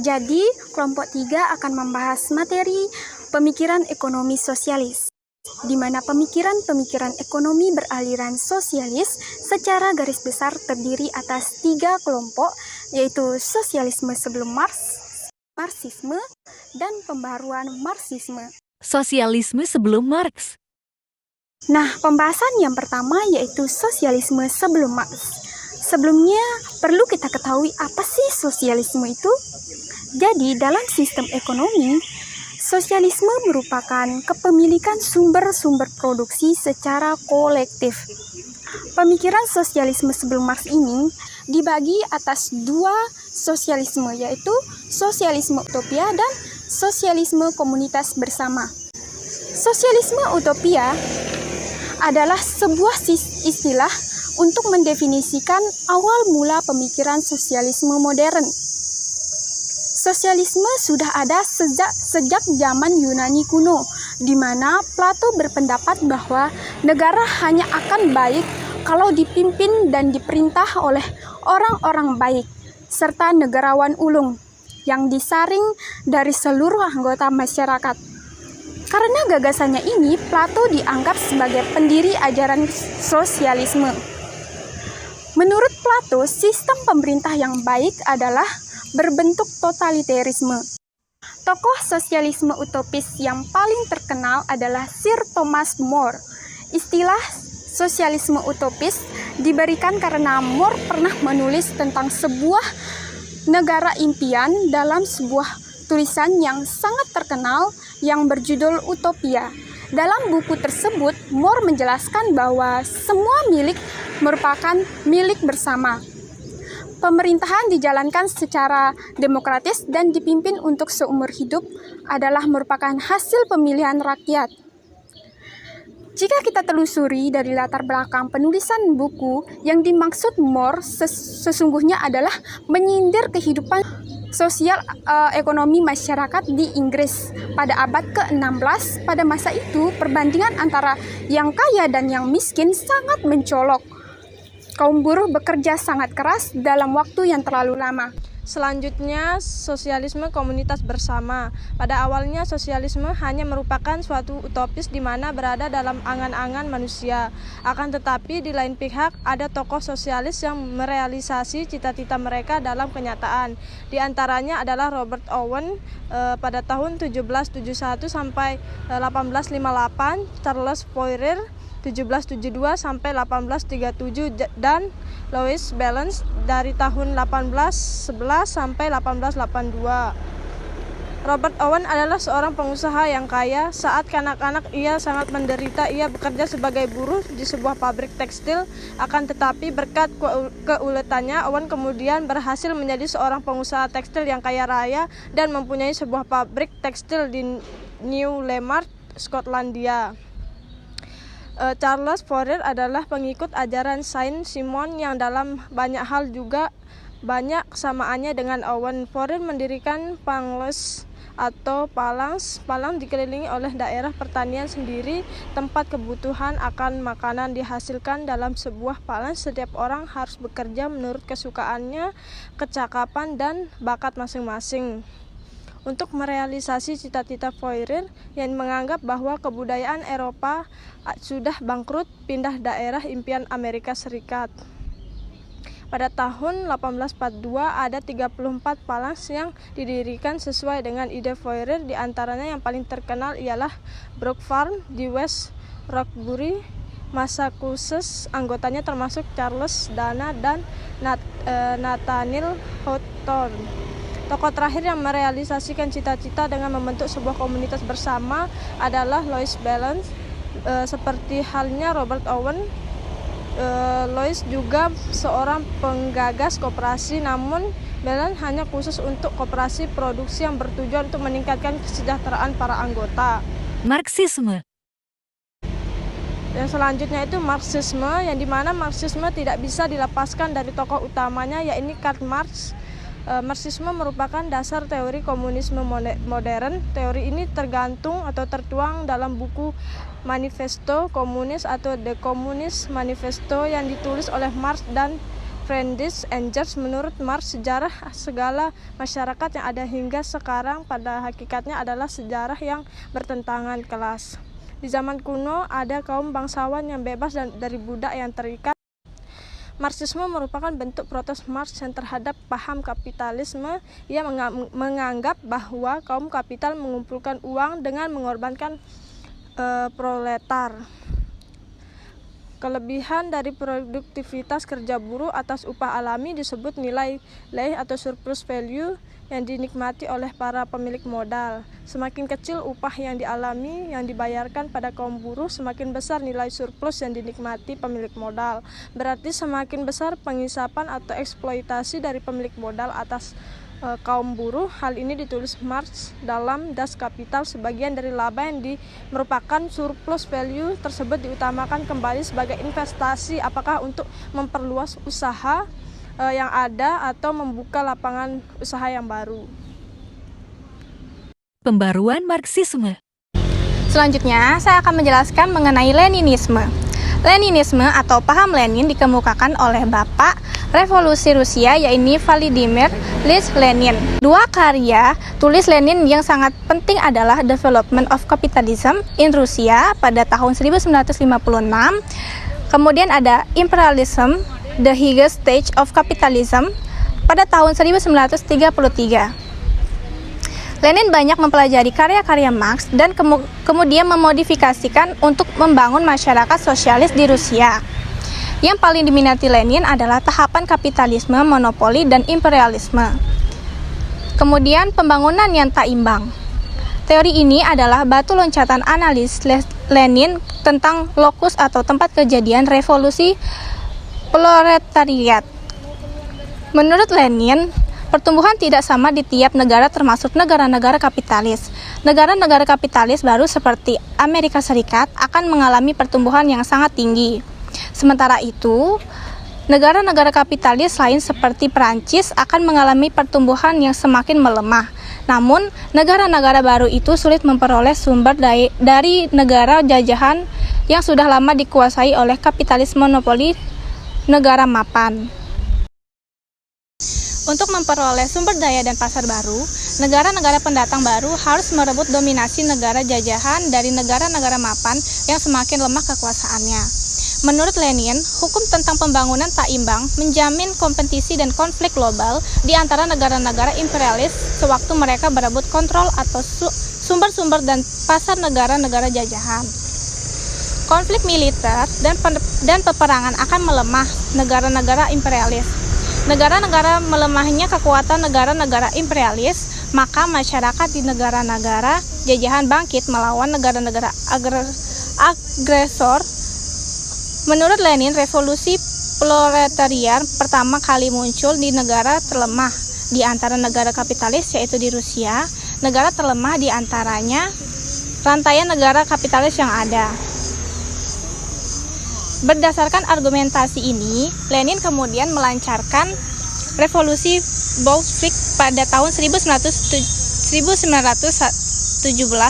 Jadi, kelompok 3 akan membahas materi pemikiran ekonomi sosialis, di mana pemikiran-pemikiran ekonomi beraliran sosialis secara garis besar terdiri atas 3 kelompok, yaitu sosialisme sebelum Marxisme, dan pembaruan Marxisme. Sosialisme sebelum Marx. Nah, pembahasan yang pertama yaitu sosialisme sebelum Marx. Sebelumnya, perlu kita ketahui apa sih sosialisme itu? Jadi, dalam sistem ekonomi, sosialisme merupakan kepemilikan sumber-sumber produksi secara kolektif. Pemikiran sosialisme sebelum Marx ini dibagi atas 2 sosialisme, yaitu sosialisme utopia dan sosialisme komunitas bersama. Sosialisme utopia adalah sebuah istilah untuk mendefinisikan awal mula pemikiran sosialisme modern. Sosialisme sudah ada sejak zaman Yunani kuno, di mana Plato berpendapat bahwa negara hanya akan baik kalau dipimpin dan diperintah oleh orang-orang baik, serta negarawan ulung yang disaring dari seluruh anggota masyarakat. Karena gagasannya ini, Plato dianggap sebagai pendiri ajaran sosialisme. Menurut Plato, sistem pemerintah yang baik adalah berbentuk totalitarisme. Tokoh sosialisme utopis yang paling terkenal adalah Sir Thomas More. Istilah sosialisme utopis diberikan karena More pernah menulis tentang sebuah negara impian dalam sebuah tulisan yang sangat terkenal yang berjudul Utopia. Dalam buku tersebut, More menjelaskan bahwa semua milik merupakan milik bersama. Pemerintahan dijalankan secara demokratis dan dipimpin untuk seumur hidup adalah merupakan hasil pemilihan rakyat. Jika kita telusuri dari latar belakang penulisan buku, yang dimaksud More sesungguhnya adalah menyindir kehidupan sosial ekonomi masyarakat di Inggris pada abad ke-16. Pada masa itu, perbandingan antara yang kaya dan yang miskin sangat mencolok. Kaum buruh bekerja sangat keras dalam waktu yang terlalu lama. Selanjutnya, sosialisme komunitas bersama. Pada awalnya, sosialisme hanya merupakan suatu utopis di mana berada dalam angan-angan manusia. Akan tetapi, di lain pihak, ada tokoh sosialis yang merealisasi cita-cita mereka dalam kenyataan. Di antaranya adalah Robert Owen pada tahun 1771 sampai 1858, Charles Fourier 1772 sampai 1837 dan Louis Ballance dari tahun 1811 sampai 1882. Robert Owen adalah seorang pengusaha yang kaya. Saat kanak-kanak ia sangat menderita. Ia bekerja sebagai buruh di sebuah pabrik tekstil. Akan tetapi berkat keuletannya, Owen kemudian berhasil menjadi seorang pengusaha tekstil yang kaya raya dan mempunyai sebuah pabrik tekstil di New Lemart, Skotlandia. Charles Fourier adalah pengikut ajaran Saint-Simon yang dalam banyak hal juga banyak kesamaannya dengan Owen. Fourier mendirikan Pangles atau Palangs. Palang dikelilingi oleh daerah pertanian sendiri, tempat kebutuhan akan makanan dihasilkan dalam sebuah palang. Setiap orang harus bekerja menurut kesukaannya, kecakapan, dan bakat masing-masing. Untuk merealisasi cita-cita Fourier yang menganggap bahwa kebudayaan Eropa sudah bangkrut, pindah daerah impian Amerika Serikat. Pada tahun 1842 ada 34 Palangs yang didirikan sesuai dengan ide Fourier. Di antaranya yang paling terkenal ialah Brook Farm di West Roxbury, Massachusetts. Anggotanya termasuk Charles Dana dan Nathaniel Hawthorne. Tokoh terakhir yang merealisasikan cita-cita dengan membentuk sebuah komunitas bersama adalah Louis Ballance. Seperti halnya Robert Owen, Louis juga seorang penggagas koperasi, namun Ballance hanya khusus untuk koperasi produksi yang bertujuan untuk meningkatkan kesejahteraan para anggota. Marxisme. Dan selanjutnya itu Marxisme, yang dimana Marxisme tidak bisa dilepaskan dari tokoh utamanya, yaitu Karl Marx. Marxisme merupakan dasar teori komunisme modern. Teori ini tergantung atau tertuang dalam buku Manifesto Komunis atau The Communist Manifesto yang ditulis oleh Marx dan Friedrich Engels, menurut Marx, sejarah segala masyarakat yang ada hingga sekarang pada hakikatnya adalah sejarah yang bertentangan kelas. Di zaman kuno ada kaum bangsawan yang bebas dari budak yang terikat. Marxisme merupakan bentuk protes Marx yang terhadap paham kapitalisme. Ia menganggap bahwa kaum kapital mengumpulkan uang dengan mengorbankan proletar. Kelebihan dari produktivitas kerja buruh atas upah alami disebut nilai atau surplus value yang dinikmati oleh para pemilik modal. Semakin kecil upah yang dibayarkan pada kaum buruh, semakin besar nilai surplus yang dinikmati pemilik modal. Berarti semakin besar pengisapan atau eksploitasi dari pemilik modal atas kaum buruh. Hal ini ditulis Marx dalam Das Kapital. Sebagian dari laba yang merupakan surplus value tersebut diutamakan kembali sebagai investasi, apakah untuk memperluas usaha yang ada atau membuka lapangan usaha yang baru. Pembaruan Marxisme. Selanjutnya, saya akan menjelaskan mengenai Leninisme. Leninisme atau paham Lenin dikemukakan oleh Bapak Revolusi Rusia, yaitu Vladimir Ilyich Lenin. Dua karya tulis Lenin yang sangat penting adalah Development of Capitalism in Russia pada tahun 1956. Kemudian ada Imperialism, The Highest Stage of Capitalism pada tahun 1933. Lenin banyak mempelajari karya-karya Marx dan kemudian memodifikasikan untuk membangun masyarakat sosialis di Rusia. Yang paling diminati Lenin adalah tahapan kapitalisme, monopoli, dan imperialisme. Kemudian pembangunan yang tak imbang. Teori ini adalah batu loncatan analis Lenin tentang lokus atau tempat kejadian revolusi proletariat. Menurut Lenin, pertumbuhan tidak sama di tiap negara termasuk negara-negara kapitalis. Negara-negara kapitalis baru seperti Amerika Serikat akan mengalami pertumbuhan yang sangat tinggi. Sementara itu, negara-negara kapitalis lain seperti Perancis akan mengalami pertumbuhan yang semakin melemah. Namun, negara-negara baru itu sulit memperoleh sumber daya dari negara jajahan yang sudah lama dikuasai oleh kapitalis monopoli negara mapan. Untuk memperoleh sumber daya dan pasar baru, negara-negara pendatang baru harus merebut dominasi negara jajahan dari negara-negara mapan yang semakin lemah kekuasaannya. Menurut Lenin, hukum tentang pembangunan tak imbang menjamin kompetisi dan konflik global di antara negara-negara imperialis sewaktu mereka berebut kontrol atau sumber-sumber dan pasar negara-negara jajahan. Konflik militer dan peperangan akan melemah negara-negara imperialis. Negara-negara melemahnya kekuatan negara-negara imperialis, maka masyarakat di negara-negara jajahan bangkit melawan negara-negara agresor. Menurut Lenin, revolusi proletariat pertama kali muncul di negara terlemah di antara negara kapitalis, yaitu di Rusia. Negara terlemah di antaranya rantaian negara kapitalis yang ada. Berdasarkan argumentasi ini, Lenin kemudian melancarkan revolusi Bolshevik pada tahun 1917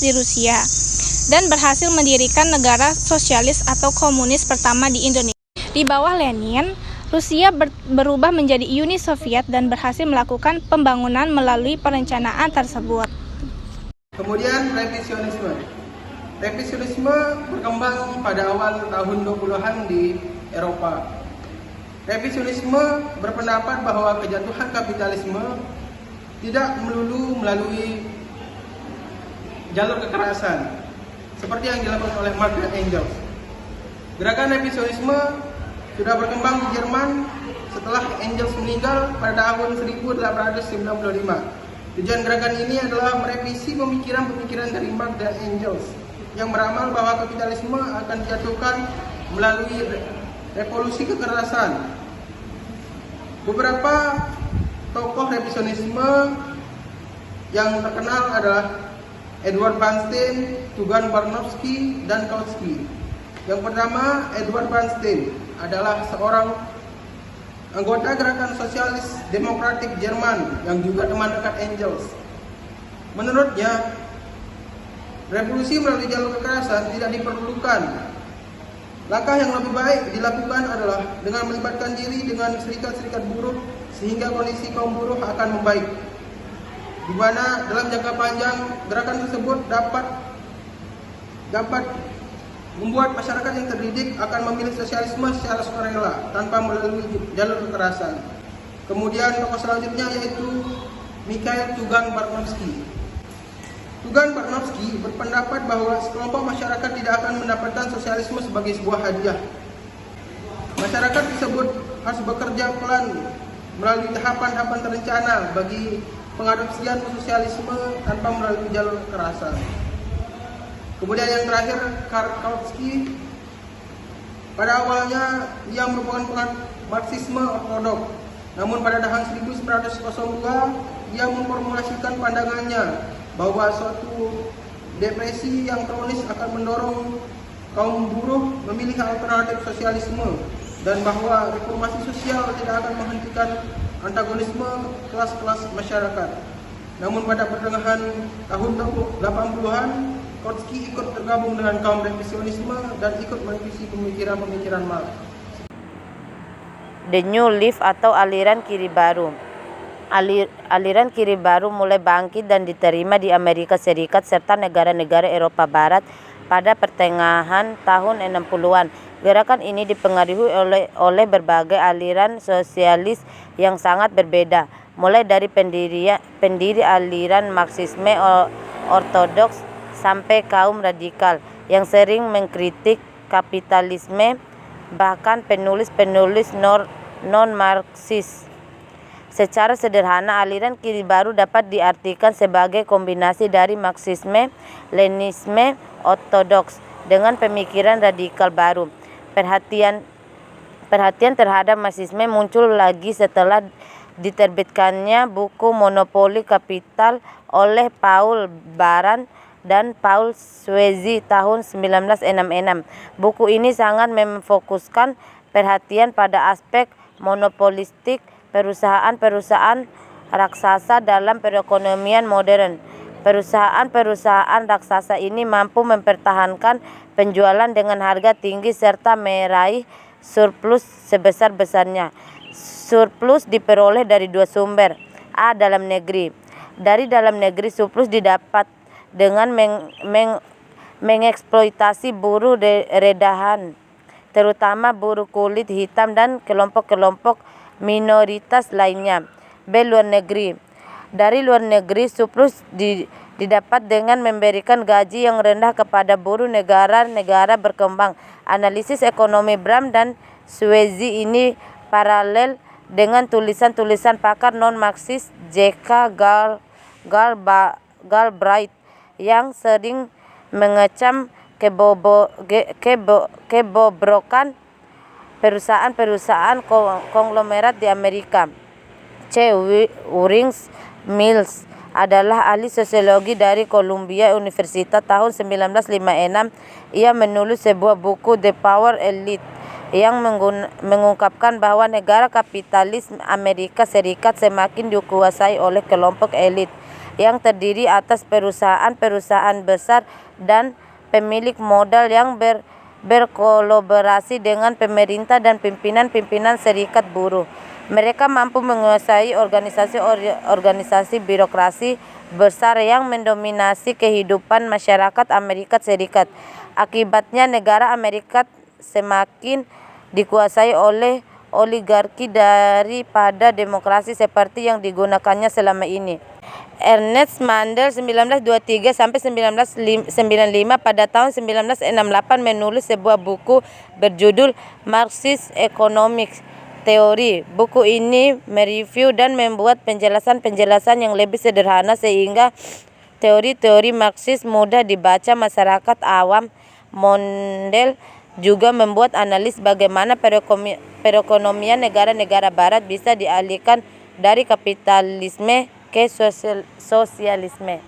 di Rusia dan berhasil mendirikan negara sosialis atau komunis pertama di Indonesia. Di bawah Lenin, Rusia berubah menjadi Uni Soviet dan berhasil melakukan pembangunan melalui perencanaan tersebut. Kemudian revisionisme. Revisionisme berkembang pada awal tahun 20-an di Eropa. Revisionisme berpendapat bahwa kejatuhan kapitalisme tidak melulu melalui jalur kekerasan seperti yang dilakukan oleh Marx dan Engels. Gerakan revisionisme sudah berkembang di Jerman setelah Engels meninggal pada tahun 1895. Tujuan gerakan ini adalah merevisi pemikiran-pemikiran dari Marx dan Engels yang beramal bahwa kapitalisme akan dijatuhkan melalui revolusi kekerasan. Beberapa tokoh revisionisme yang terkenal adalah Edward Bernstein, Tugan Barnowski, dan Kautsky. Yang pertama, Edward Bernstein adalah seorang anggota gerakan sosialis demokratik Jerman yang juga teman dekat Engels. Menurutnya, revolusi melalui jalur kekerasan tidak diperlukan Langkah yang lebih baik dilakukan adalah dengan melibatkan diri dengan serikat-serikat buruh sehingga kondisi kaum buruh akan membaik. Di mana dalam jangka panjang gerakan tersebut dapat membuat masyarakat yang terdidik akan memilih sosialisme secara sukarela tanpa melalui jalur kekerasan. Kemudian tokoh selanjutnya yaitu Mikhail Tugan-Bartnovsky. Tugan-Bartnovsky berpendapat bahwa sekelompok masyarakat tidak akan mendapatkan sosialisme sebagai sebuah hadiah. Masyarakat tersebut harus bekerja pelan melalui tahapan-tahapan terencana bagi pengadopsian sosialisme tanpa melalui jalur kekerasan. Kemudian yang terakhir, Karl Kautsky. Pada awalnya ia merupakan penganut Marxisme ortodoks. Namun pada tahun 1902 ia memformulasikan pandangannya bahwa suatu depresi yang kronis akan mendorong kaum buruh memilih alternatif sosialisme dan bahwa reformasi sosial tidak akan menghentikan antagonisme kelas-kelas masyarakat. Namun pada pertengahan tahun 80-an, Kautsky ikut tergabung dengan kaum revisionisme dan ikut merevisi pemikiran-pemikiran Marx. The New Left atau aliran kiri baru. Aliran kiri baru mulai bangkit dan diterima di Amerika Serikat serta negara-negara Eropa Barat pada pertengahan tahun 60-an. Gerakan ini dipengaruhi oleh berbagai aliran sosialis yang sangat berbeda, mulai dari pendiri aliran Marxisme ortodoks sampai kaum radikal yang sering mengkritik kapitalisme, bahkan penulis-penulis non-Marxis. Secara sederhana, aliran kiri baru dapat diartikan sebagai kombinasi dari Marxisme, Leninisme ortodoks dengan pemikiran radikal baru. Perhatian terhadap Marxisme muncul lagi setelah diterbitkannya buku Monopoli Kapital oleh Paul Baran dan Paul Swayze tahun 1966. Buku ini sangat memfokuskan perhatian pada aspek monopolistik perusahaan-perusahaan raksasa dalam perekonomian modern. Perusahaan-perusahaan raksasa ini mampu mempertahankan penjualan dengan harga tinggi serta meraih surplus sebesar-besarnya. Surplus diperoleh dari dua sumber. A. Dalam negeri. Dari dalam negeri, surplus didapat dengan mengeksploitasi buruh redahan, terutama buruh kulit hitam dan kelompok-kelompok minoritas lainnya. B. Luar negeri. Dari luar negeri, surplus didapat dengan memberikan gaji yang rendah kepada buruh negara-negara berkembang. Analisis ekonomi Bram dan Swayze ini paralel dengan tulisan-tulisan pakar non-Marxis J.K. Galbraith yang sering mengecam kebobrokan perusahaan-perusahaan konglomerat di Amerika. C. Wings Mills adalah ahli sosiologi dari Columbia University tahun 1956. Ia menulis sebuah buku The Power Elite yang mengungkapkan bahwa negara kapitalis Amerika Serikat semakin dikuasai oleh kelompok elit yang terdiri atas perusahaan-perusahaan besar dan pemilik modal yang berkolaborasi dengan pemerintah dan pimpinan-pimpinan serikat buruh. Mereka mampu menguasai organisasi birokrasi besar yang mendominasi kehidupan masyarakat Amerika Serikat. Akibatnya negara Amerika semakin dikuasai oleh oligarki daripada demokrasi seperti yang digunakannya selama ini. Ernest Mandel 1923 sampai 1995 pada tahun 1968 menulis sebuah buku berjudul Marxist Economics Theory. Buku ini mereview dan membuat penjelasan-penjelasan yang lebih sederhana sehingga teori-teori Marxis mudah dibaca masyarakat awam. Mandel juga membuat analis bagaimana perekonomian negara-negara barat bisa dialihkan dari kapitalisme ke sosialisme.